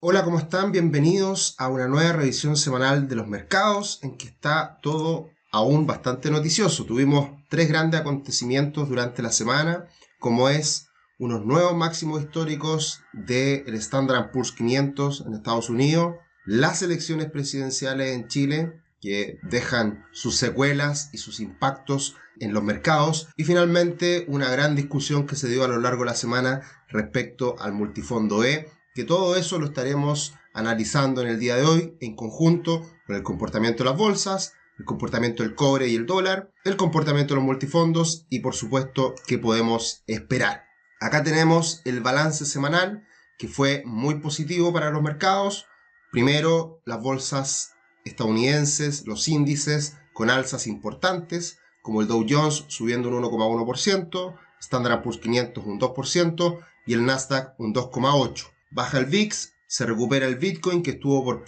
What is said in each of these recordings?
Hola, ¿cómo están? Bienvenidos a una nueva revisión semanal de los mercados en que está todo aún bastante noticioso. Tuvimos tres grandes acontecimientos durante la semana, como es unos nuevos máximos históricos del Standard & Poor's 500 en Estados Unidos, las elecciones presidenciales en Chile, que dejan sus secuelas y sus impactos en los mercados, y finalmente una gran discusión que se dio a lo largo de la semana respecto al multifondo E, que todo eso lo estaremos analizando en el día de hoy en conjunto con el comportamiento de las bolsas, el comportamiento del cobre y el dólar, el comportamiento de los multifondos y por supuesto qué podemos esperar. Acá tenemos el balance semanal que fue muy positivo para los mercados. Primero, las bolsas estadounidenses, los índices con alzas importantes, como el Dow Jones subiendo un 1,1%, Standard & Poor's 500 un 2% y el Nasdaq un 2,8%. Baja el VIX, se recupera el Bitcoin que estuvo por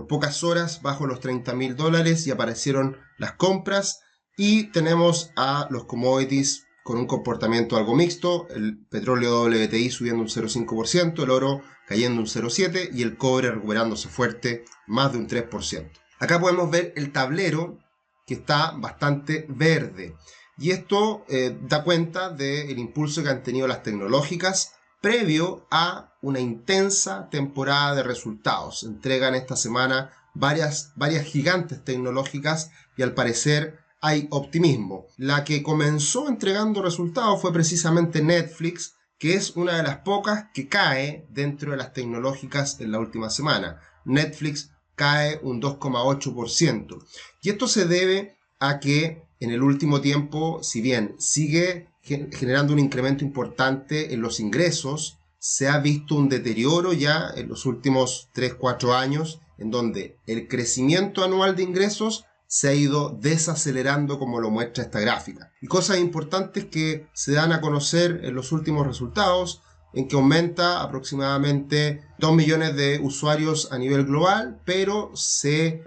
pocas horas bajo los $30.000 y aparecieron las compras, y tenemos a los commodities con un comportamiento algo mixto, el petróleo WTI subiendo un 0,5%, el oro cayendo un 0,7% y el cobre recuperándose fuerte más de un 3%. Acá podemos ver el tablero que está bastante verde y esto da cuenta del impulso que han tenido las tecnológicas previo a una intensa temporada de resultados. Entregan esta semana varias gigantes tecnológicas y al parecer hay optimismo. La que comenzó entregando resultados fue precisamente Netflix, que es una de las pocas que cae dentro de las tecnológicas en la última semana. Netflix cae un 2,8%. Y esto se debe a que en el último tiempo, si bien sigue generando un incremento importante en los ingresos, se ha visto un deterioro ya en los últimos 3-4 años, en donde el crecimiento anual de ingresos se ha ido desacelerando, como lo muestra esta gráfica. Y cosas importantes que se dan a conocer en los últimos resultados, en que aumenta aproximadamente 2 millones de usuarios a nivel global, pero se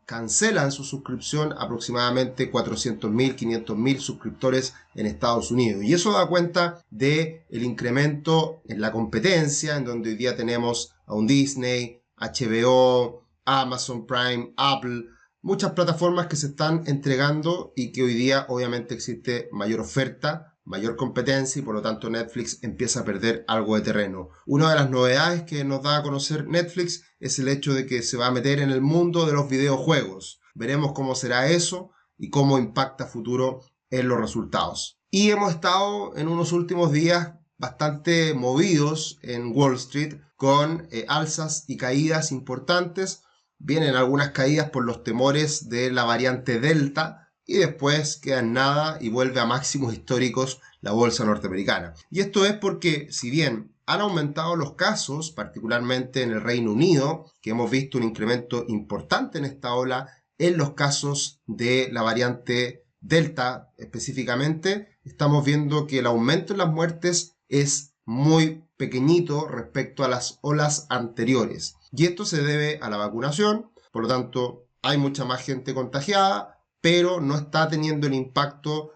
cancelan su suscripción aproximadamente 400.000, 500.000 suscriptores en Estados Unidos. Y eso da cuenta del incremento en la competencia, en donde hoy día tenemos a un Disney, HBO, Amazon Prime, Apple, muchas plataformas que se están entregando y que hoy día obviamente existe mayor oferta, mayor competencia y por lo tanto Netflix empieza a perder algo de terreno. Una de las novedades que nos da a conocer Netflix es el hecho de que se va a meter en el mundo de los videojuegos. Veremos cómo será eso y cómo impacta a futuro en los resultados. Y hemos estado en unos últimos días bastante movidos en Wall Street con alzas y caídas importantes. Vienen algunas caídas por los temores de la variante Delta, y después queda en nada y vuelve a máximos históricos la bolsa norteamericana. Y esto es porque, si bien han aumentado los casos, particularmente en el Reino Unido, que hemos visto un incremento importante en esta ola en los casos de la variante Delta específicamente, estamos viendo que el aumento en las muertes es muy pequeñito respecto a las olas anteriores. Y esto se debe a la vacunación, por lo tanto hay mucha más gente contagiada, pero no está teniendo el impacto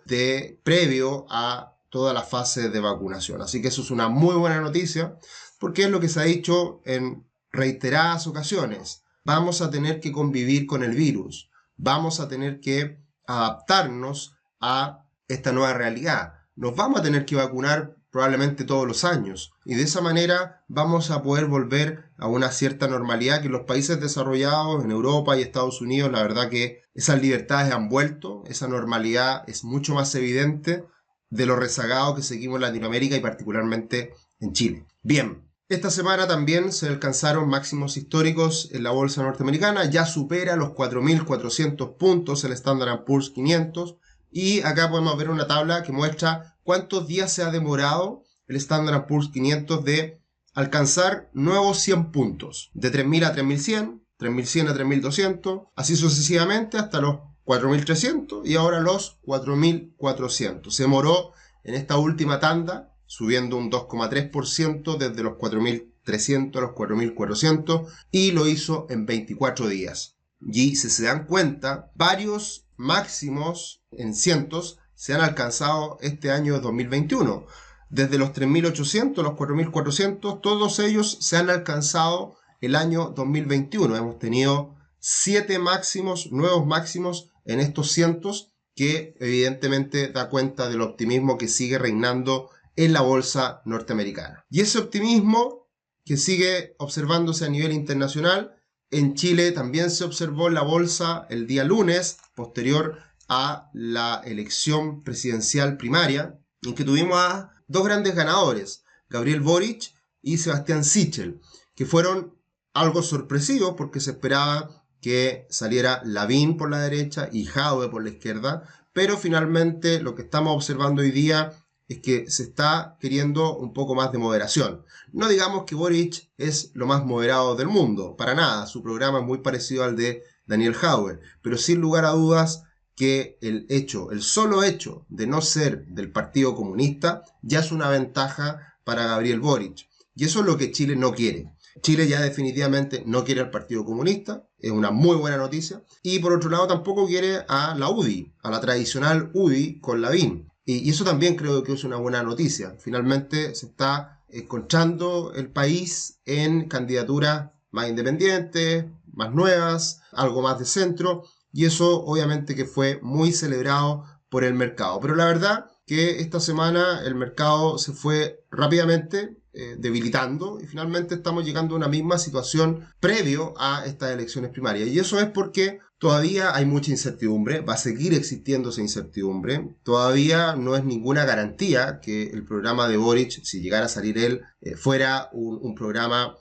previo a toda la fase de vacunación. Así que eso es una muy buena noticia, porque es lo que se ha dicho en reiteradas ocasiones. Vamos a tener que convivir con el virus, vamos a tener que adaptarnos a esta nueva realidad. Nos vamos a tener que vacunar probablemente todos los años, y de esa manera vamos a poder volver a una cierta normalidad que en los países desarrollados, en Europa y Estados Unidos, la verdad que esas libertades han vuelto, esa normalidad es mucho más evidente de lo rezagado que seguimos en Latinoamérica y particularmente en Chile. Bien, esta semana también se alcanzaron máximos históricos en la bolsa norteamericana, ya supera los 4.400 puntos el Standard & Poor's 500, y acá podemos ver una tabla que muestra cuántos días se ha demorado el Standard & Poor's 500 de alcanzar nuevos 100 puntos, de 3.000 a 3.100, 3.100 a 3.200, así sucesivamente hasta los 4.300 y ahora los 4.400. Se demoró en esta última tanda, subiendo un 2,3% desde los 4.300 a los 4.400, y lo hizo en 24 días. Y si se dan cuenta, varios máximos en cientos se han alcanzado este año 2021. Desde los 3.800, los 4.400, todos ellos se han alcanzado el año 2021. Hemos tenido 7 máximos, nuevos máximos en estos cientos, que evidentemente da cuenta del optimismo que sigue reinando en la bolsa norteamericana. Y ese optimismo que sigue observándose a nivel internacional, en Chile también se observó en la bolsa el día lunes, posterior a la elección presidencial primaria, en que tuvimos a dos grandes ganadores, Gabriel Boric y Sebastián Sichel, que fueron algo sorpresivos porque se esperaba que saliera Lavín por la derecha y Jadwe por la izquierda, pero finalmente lo que estamos observando hoy día es que se está queriendo un poco más de moderación. No digamos que Boric es lo más moderado del mundo, para nada, su programa es muy parecido al de Daniel Jadwe, pero sin lugar a dudas que el solo hecho de no ser del Partido Comunista ya es una ventaja para Gabriel Boric. Y eso es lo que Chile no quiere. Chile ya definitivamente no quiere al Partido Comunista, es una muy buena noticia. Y por otro lado tampoco quiere a la UDI, a la tradicional UDI con Lavín. Y eso también creo que es una buena noticia. Finalmente se está encontrando el país en candidaturas más independientes, más nuevas, algo más de centro. Y eso obviamente que fue muy celebrado por el mercado. Pero la verdad que esta semana el mercado se fue rápidamente debilitando y finalmente estamos llegando a una misma situación previo a estas elecciones primarias. Y eso es porque todavía hay mucha incertidumbre, va a seguir existiendo esa incertidumbre. Todavía no es ninguna garantía que el programa de Boric, si llegara a salir él, fuera un programa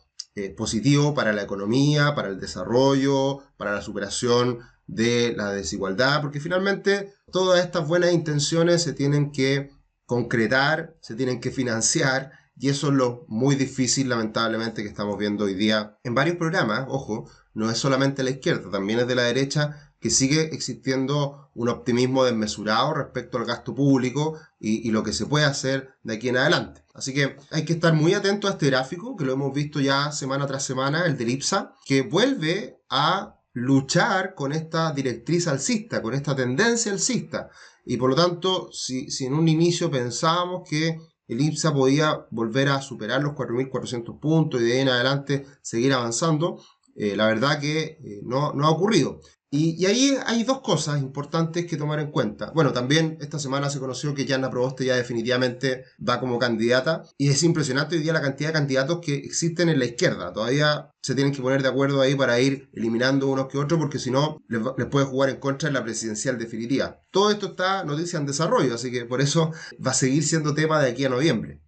positivo para la economía, para el desarrollo, para la superación de la desigualdad, porque finalmente todas estas buenas intenciones se tienen que concretar, se tienen que financiar, y eso es lo muy difícil, lamentablemente, que estamos viendo hoy día en varios programas. Ojo, no es solamente la izquierda, también es de la derecha, que sigue existiendo un optimismo desmesurado respecto al gasto público y lo que se puede hacer de aquí en adelante. Así que hay que estar muy atento a este gráfico, que lo hemos visto ya semana tras semana, el del IPSA, que vuelve a luchar con esta directriz alcista, con esta tendencia alcista. Y por lo tanto, si en un inicio pensábamos que el IPSA podía volver a superar los 4.400 puntos y de ahí en adelante seguir avanzando, la verdad que no ha ocurrido. Y ahí hay dos cosas importantes que tomar en cuenta. Bueno, también esta semana se conoció que Jana Proboste ya definitivamente va como candidata. Y es impresionante hoy día la cantidad de candidatos que existen en la izquierda. Todavía se tienen que poner de acuerdo ahí para ir eliminando unos que otros, porque si no, les puede jugar en contra en la presidencial definitiva. Todo esto está noticia en desarrollo, así que por eso va a seguir siendo tema de aquí a noviembre.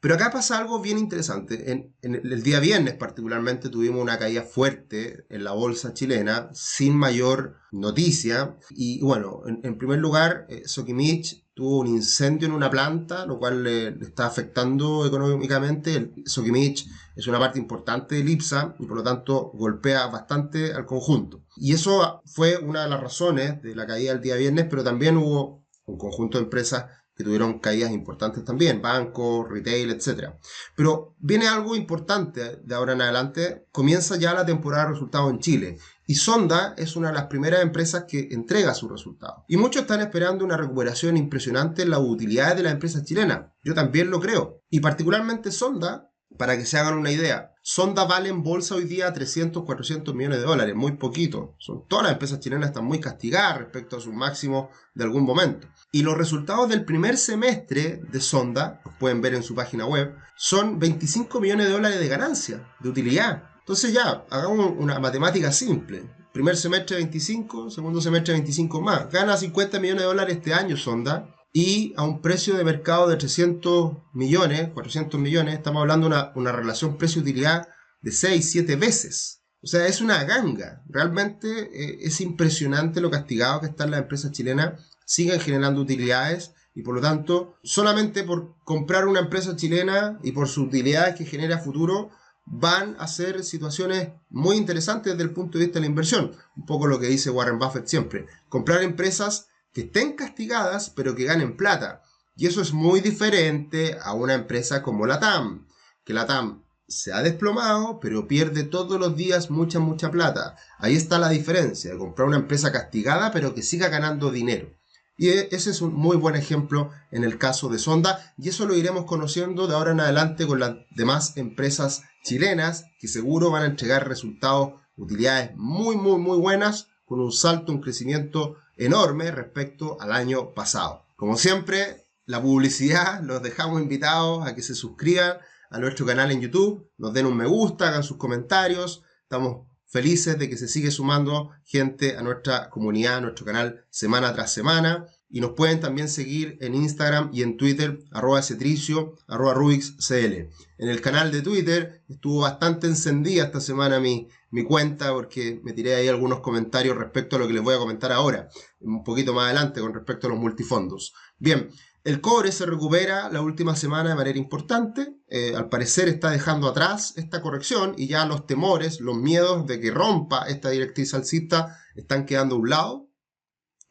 Pero acá pasa algo bien interesante. En el día viernes particularmente tuvimos una caída fuerte en la bolsa chilena, sin mayor noticia. Y bueno, en primer lugar, Sokimich tuvo un incendio en una planta, lo cual le está afectando económicamente. Sokimich es una parte importante del IPSA y por lo tanto golpea bastante al conjunto. Y eso fue una de las razones de la caída del día viernes, pero también hubo un conjunto de empresas que tuvieron caídas importantes también, bancos, retail, etc. Pero viene algo importante de ahora en adelante, comienza ya la temporada de resultados en Chile, y Sonda es una de las primeras empresas que entrega sus resultados. Y muchos están esperando una recuperación impresionante en las utilidades de las empresas chilenas. Yo también lo creo. Y particularmente Sonda, para que se hagan una idea, Sonda vale en bolsa hoy día 300, 400 millones de dólares, muy poquito. Todas las empresas chilenas están muy castigadas respecto a sus máximos de algún momento. Y los resultados del primer semestre de Sonda, los pueden ver en su página web, son 25 millones de dólares de ganancia, de utilidad. Entonces ya, hagamos una matemática simple. Primer semestre 25, segundo semestre 25 más. Gana 50 millones de dólares este año Sonda. Y a un precio de mercado de 300 millones, 400 millones, estamos hablando de una relación precio-utilidad de 6, 7 veces. O sea, es una ganga. Realmente es impresionante lo castigado que están las empresas chilenas. Siguen generando utilidades y por lo tanto, solamente por comprar una empresa chilena y por sus utilidades que genera a futuro, van a ser situaciones muy interesantes desde el punto de vista de la inversión. Un poco lo que dice Warren Buffett siempre. Comprar empresas que estén castigadas pero que ganen plata. Y eso es muy diferente a una empresa como LATAM, que LATAM se ha desplomado pero pierde todos los días mucha plata. Ahí está la diferencia de comprar una empresa castigada pero que siga ganando dinero. Y ese es un muy buen ejemplo en el caso de Sonda, y eso lo iremos conociendo de ahora en adelante con las demás empresas chilenas, que seguro van a entregar resultados, utilidades muy buenas, con un salto, un crecimiento enorme respecto al año pasado. Como siempre, la publicidad, los dejamos invitados a que se suscriban a nuestro canal en YouTube, nos den un me gusta, hagan sus comentarios. Estamos felices de que se sigue sumando gente a nuestra comunidad, a nuestro canal semana tras semana. Y nos pueden también seguir en Instagram y en Twitter, @cetricio, @rubixcl. En el canal de Twitter estuvo bastante encendida esta semana mi cuenta, porque me tiré ahí algunos comentarios respecto a lo que les voy a comentar ahora, un poquito más adelante, con respecto a los multifondos. Bien, el cobre se recupera la última semana de manera importante. Al parecer está dejando atrás esta corrección y ya los temores, los miedos de que rompa esta directriz alcista están quedando a un lado.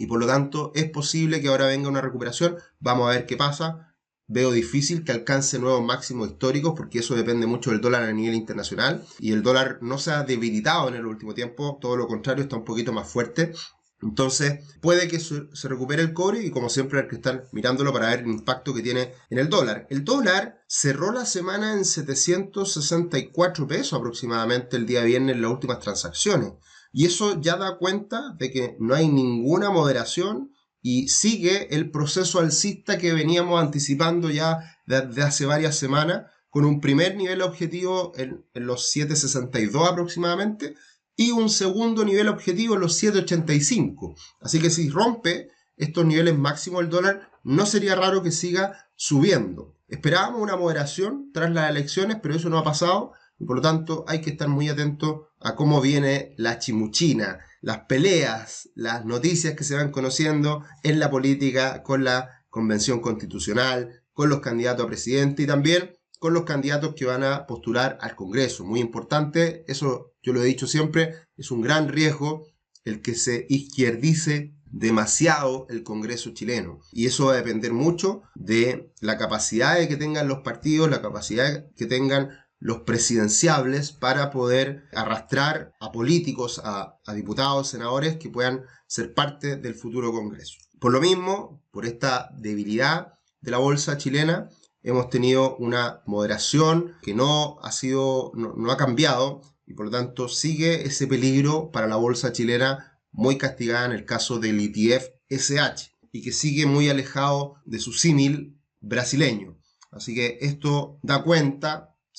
Y por lo tanto es posible que ahora venga una recuperación. Vamos a ver qué pasa. Veo difícil que alcance nuevos máximos históricos, porque eso depende mucho del dólar a nivel internacional. Y el dólar no se ha debilitado en el último tiempo, todo lo contrario, está un poquito más fuerte. Entonces puede que se recupere el cobre, y como siempre hay que estar mirándolo para ver el impacto que tiene en el dólar. El dólar cerró la semana en 764 pesos aproximadamente el día viernes en las últimas transacciones. Y eso ya da cuenta de que no hay ninguna moderación y sigue el proceso alcista que veníamos anticipando ya desde hace varias semanas, con un primer nivel objetivo en los 7.62 aproximadamente y un segundo nivel objetivo en los 7.85. Así que si rompe estos niveles máximos del dólar, no sería raro que siga subiendo. Esperábamos una moderación tras las elecciones, pero eso no ha pasado. Y por lo tanto hay que estar muy atentos a cómo viene la chimuchina, las peleas, las noticias que se van conociendo en la política con la Convención Constitucional, con los candidatos a presidente y también con los candidatos que van a postular al Congreso. Muy importante, eso yo lo he dicho siempre, es un gran riesgo el que se izquierdice demasiado el Congreso chileno. Y eso va a depender mucho de la capacidad que tengan los partidos, la capacidad que tengan los presidenciables para poder arrastrar a políticos, a diputados, senadores que puedan ser parte del futuro Congreso. Por lo mismo, por esta debilidad de la bolsa chilena, hemos tenido una moderación que no ha cambiado, y por lo tanto sigue ese peligro para la bolsa chilena, muy castigada en el caso del ETF SH, y que sigue muy alejado de su símil brasileño. Así que esto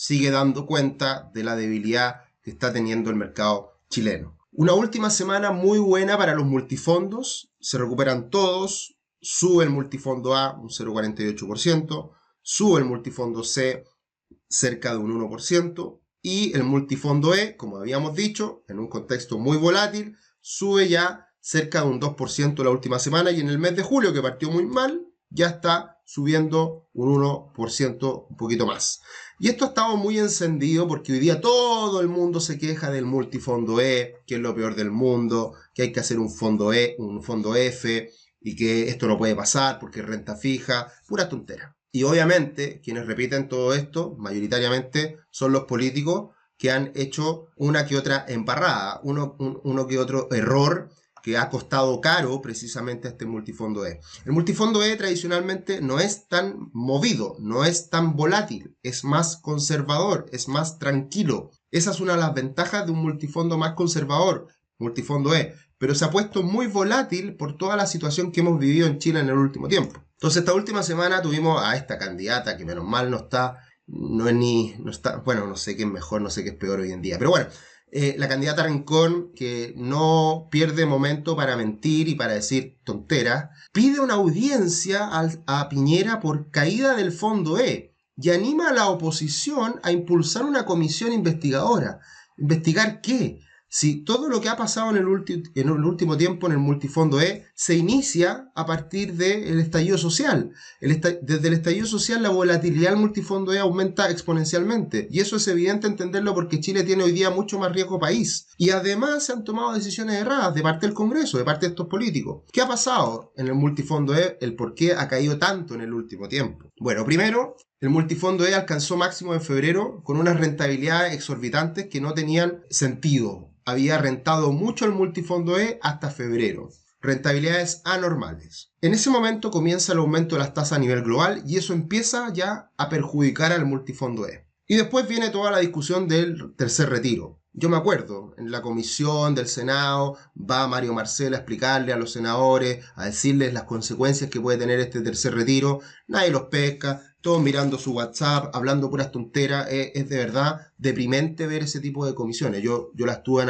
sigue dando cuenta de la debilidad que está teniendo el mercado chileno. Una última semana muy buena para los multifondos, se recuperan todos, sube el multifondo A un 0,48%, sube el multifondo C cerca de un 1%, y el multifondo E, como habíamos dicho, en un contexto muy volátil, sube ya cerca de un 2% la última semana, y en el mes de julio, que partió muy mal, ya está subiendo un 1%, un poquito más. Y esto ha estado muy encendido porque hoy día todo el mundo se queja del multifondo E, que es lo peor del mundo, que hay que hacer un fondo E, un fondo F, y que esto no puede pasar porque es renta fija, pura tontera. Y obviamente quienes repiten todo esto mayoritariamente son los políticos que han hecho una que otra embarrada, uno que otro error que ha costado caro precisamente a este multifondo E. El multifondo E tradicionalmente no es tan movido, no es tan volátil, es más conservador, es más tranquilo. Esa es una de las ventajas de un multifondo más conservador, multifondo E, pero se ha puesto muy volátil por toda la situación que hemos vivido en Chile en el último tiempo. Entonces esta última semana tuvimos a esta candidata que menos mal no está, bueno, no sé qué es mejor, no sé qué es peor hoy en día, pero bueno, la candidata Rincón, que no pierde momento para mentir y para decir tonteras, pide una audiencia a Piñera por caída del fondo E y anima a la oposición a impulsar una comisión investigadora. ¿Investigar qué? Si todo lo que ha pasado en el último tiempo en el multifondo E se inicia a partir del estallido social. Desde el estallido social la volatilidad del multifondo E aumenta exponencialmente. Y eso es evidente entenderlo porque Chile tiene hoy día mucho más riesgo país. Y además se han tomado decisiones erradas de parte del Congreso, de parte de estos políticos. ¿Qué ha pasado en el multifondo E? ¿El por qué ha caído tanto en el último tiempo? Bueno, primero, el multifondo E alcanzó máximo en febrero con unas rentabilidades exorbitantes que no tenían sentido. Había rentado mucho el multifondo E hasta febrero. rentabilidades anormales. En ese momento comienza el aumento de las tasas a nivel global y eso empieza ya a perjudicar al multifondo E. Y después viene toda la discusión del tercer retiro. Yo me acuerdo, en la comisión del Senado va Mario Marcel a explicarle a los senadores, a decirles las consecuencias que puede tener este tercer retiro. Nadie los pesca, todos mirando su WhatsApp, hablando puras tonteras. Es de verdad deprimente ver ese tipo de comisiones. Yo la estuve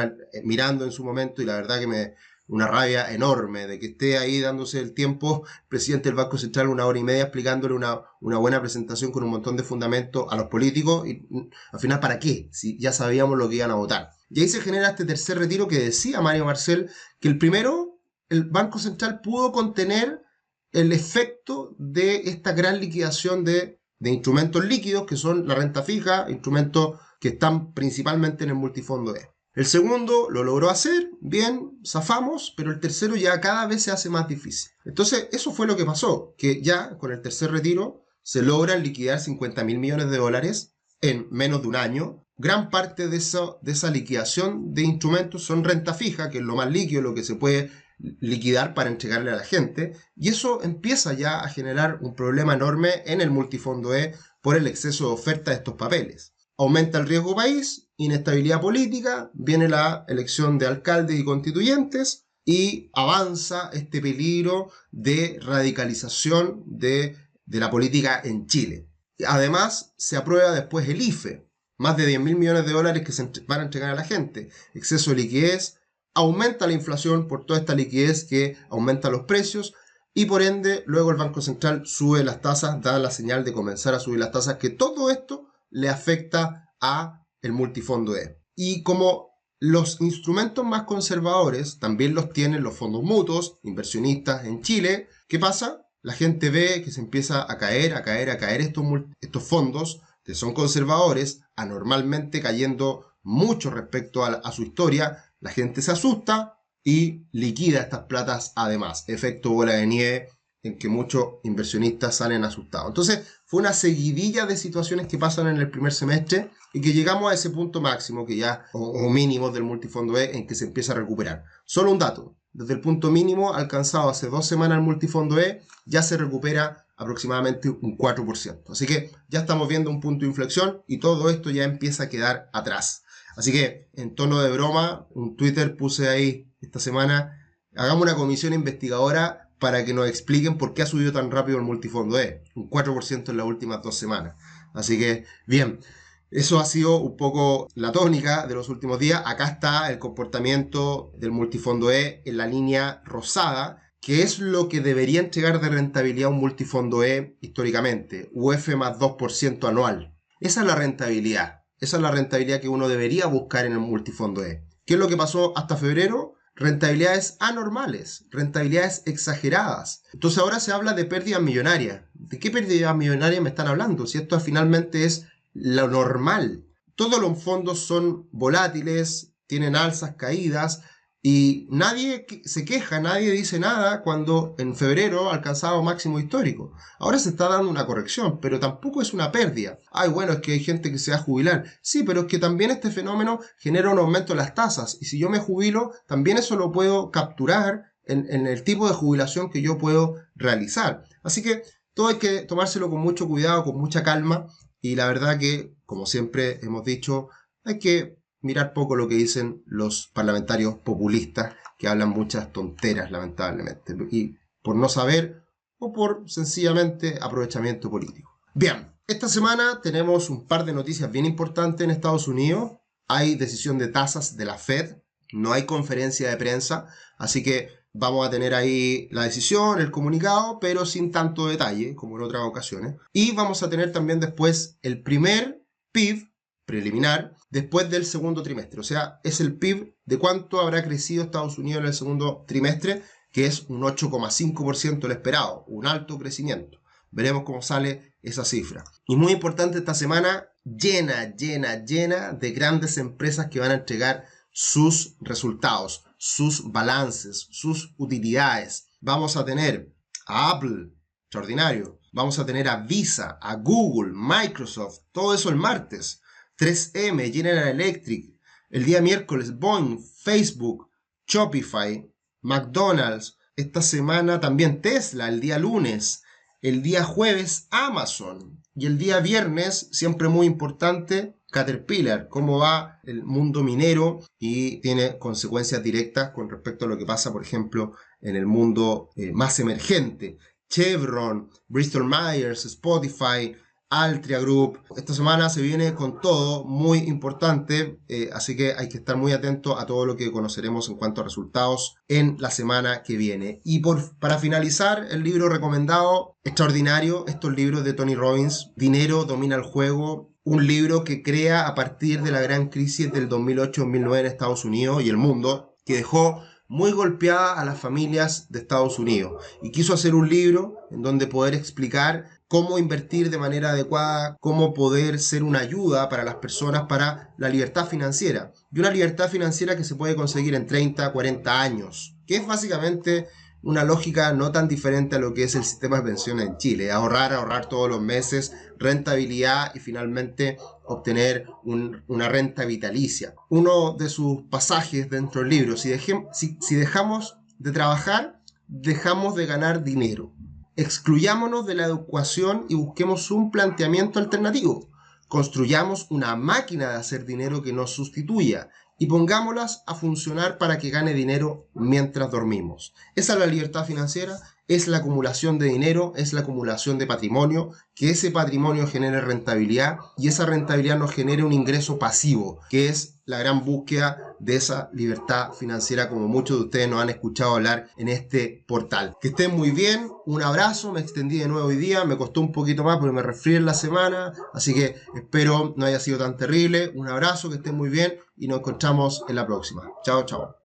mirando en su momento y la verdad que una rabia enorme de que esté ahí dándose el tiempo presidente del Banco Central 1 hora y media explicándole una buena presentación con un montón de fundamentos a los políticos y al final ¿para qué? Si ya sabíamos lo que iban a votar. Y ahí se genera este tercer retiro que decía Mario Marcel que el primero, el Banco Central pudo contener el efecto de esta gran liquidación de instrumentos líquidos que son la renta fija, instrumentos que están principalmente en el multifondo E. El segundo lo logró hacer, bien, zafamos, pero el tercero ya cada vez se hace más difícil. Entonces, eso fue lo que pasó, que ya con el tercer retiro se logran liquidar 50.000 millones de dólares en menos de un año. Gran parte de esa liquidación de instrumentos son renta fija, que es lo más líquido, lo que se puede liquidar para entregarle a la gente, y eso empieza ya a generar un problema enorme en el multifondo E por el exceso de oferta de estos papeles. Aumenta el riesgo país, inestabilidad política, viene la elección de alcaldes y constituyentes y avanza este peligro de radicalización de la política en Chile. Además, se aprueba después el IFE, más de 10.000 millones de dólares que se van a entregar a la gente, exceso de liquidez, aumenta la inflación por toda esta liquidez que aumenta los precios y por ende luego el Banco Central sube las tasas, da la señal de comenzar a subir las tasas, que todo esto le afecta a el multifondo E. Y como los instrumentos más conservadores también los tienen los fondos mutuos, inversionistas en Chile, ¿qué pasa? La gente ve que se empieza a caer estos fondos que son conservadores, anormalmente cayendo mucho respecto a su historia. La gente se asusta y liquida estas platas además. Efecto bola de nieve en que muchos inversionistas salen asustados. Entonces, fue una seguidilla de situaciones que pasan en el primer semestre y que llegamos a ese punto máximo que ya, o mínimo del multifondo E en que se empieza a recuperar. Solo un dato, desde el punto mínimo alcanzado hace 2 semanas el multifondo E, ya se recupera aproximadamente un 4%. Así que ya estamos viendo un punto de inflexión y todo esto ya empieza a quedar atrás. Así que, en tono de broma, un Twitter puse ahí esta semana, hagamos una comisión investigadora para que nos expliquen por qué ha subido tan rápido el multifondo E, un 4% en las últimas 2 semanas. Así que, bien, eso ha sido un poco la tónica de los últimos días. Acá está el comportamiento del multifondo E en la línea rosada, que es lo que debería entregar de rentabilidad un multifondo E históricamente, UF más 2% anual. Esa es la rentabilidad. Esa es la rentabilidad que uno debería buscar en el multifondo E. ¿Qué es lo que pasó hasta febrero? Rentabilidades anormales, rentabilidades exageradas. Entonces ahora se habla de pérdidas millonarias. ¿De qué pérdidas millonarias me están hablando? Si esto finalmente es lo normal. Todos los fondos son volátiles, tienen alzas, caídas, y nadie se queja, nadie dice nada cuando en febrero alcanzaba máximo histórico. Ahora se está dando una corrección, pero tampoco es una pérdida. Ay, bueno, es que hay gente que se va a jubilar. Sí, pero es que también este fenómeno genera un aumento de las tasas. Y si yo me jubilo, también eso lo puedo capturar en el tipo de jubilación que yo puedo realizar. Así que todo hay que tomárselo con mucho cuidado, con mucha calma. Y la verdad que, como siempre hemos dicho, hay que mirar poco lo que dicen los parlamentarios populistas que hablan muchas tonteras, lamentablemente, y por no saber o por sencillamente aprovechamiento político. Bien, esta semana tenemos un par de noticias bien importantes en Estados Unidos. Hay decisión de tasas de la Fed, no hay conferencia de prensa, así que vamos a tener ahí la decisión, el comunicado, pero sin tanto detalle como en otras ocasiones. Y vamos a tener también después el primer PIB preliminar después del segundo trimestre. O sea, es el PIB de cuánto habrá crecido Estados Unidos en el segundo trimestre, que es un 8,5% el esperado, un alto crecimiento. Veremos cómo sale esa cifra. Y muy importante esta semana, llena de grandes empresas que van a entregar sus resultados, sus balances, sus utilidades. Vamos a tener a Apple, extraordinario. Vamos a tener a Visa, a Google, Microsoft, todo eso el martes. 3M, General Electric, el día miércoles Boeing, Facebook, Shopify, McDonald's, esta semana también Tesla, el día lunes, el día jueves Amazon y el día viernes, siempre muy importante, Caterpillar, cómo va el mundo minero y tiene consecuencias directas con respecto a lo que pasa, por ejemplo, en el mundo más emergente. Chevron, Bristol Myers, Spotify, Altria Group. Esta semana se viene con todo muy importante, así que hay que estar muy atento a todo lo que conoceremos en cuanto a resultados en la semana que viene. Y para finalizar, el libro recomendado, extraordinario, estos libros de Tony Robbins, Dinero domina el juego, un libro que crea a partir de la gran crisis del 2008-2009 en Estados Unidos y el mundo, que dejó muy golpeada a las familias de Estados Unidos. Y quiso hacer un libro en donde poder explicar cómo invertir de manera adecuada, cómo poder ser una ayuda para las personas para la libertad financiera. Y una libertad financiera que se puede conseguir en 30, 40 años, que es básicamente una lógica no tan diferente a lo que es el sistema de pensiones en Chile. Ahorrar todos los meses, rentabilidad y finalmente obtener una renta vitalicia. Uno de sus pasajes dentro del libro, si dejamos de trabajar, dejamos de ganar dinero. Excluyámonos de la ecuación y busquemos un planteamiento alternativo. Construyamos una máquina de hacer dinero que nos sustituya y pongámoslas a funcionar para que gane dinero mientras dormimos. Esa es la libertad financiera, es la acumulación de dinero, es la acumulación de patrimonio, que ese patrimonio genere rentabilidad y esa rentabilidad nos genere un ingreso pasivo, que es la gran búsqueda de esa libertad financiera, como muchos de ustedes nos han escuchado hablar en este portal. Que estén muy bien, un abrazo, me extendí de nuevo hoy día, me costó un poquito más porque me resfrié en la semana, así que espero no haya sido tan terrible. Un abrazo, que estén muy bien y nos encontramos en la próxima. Chao, chao.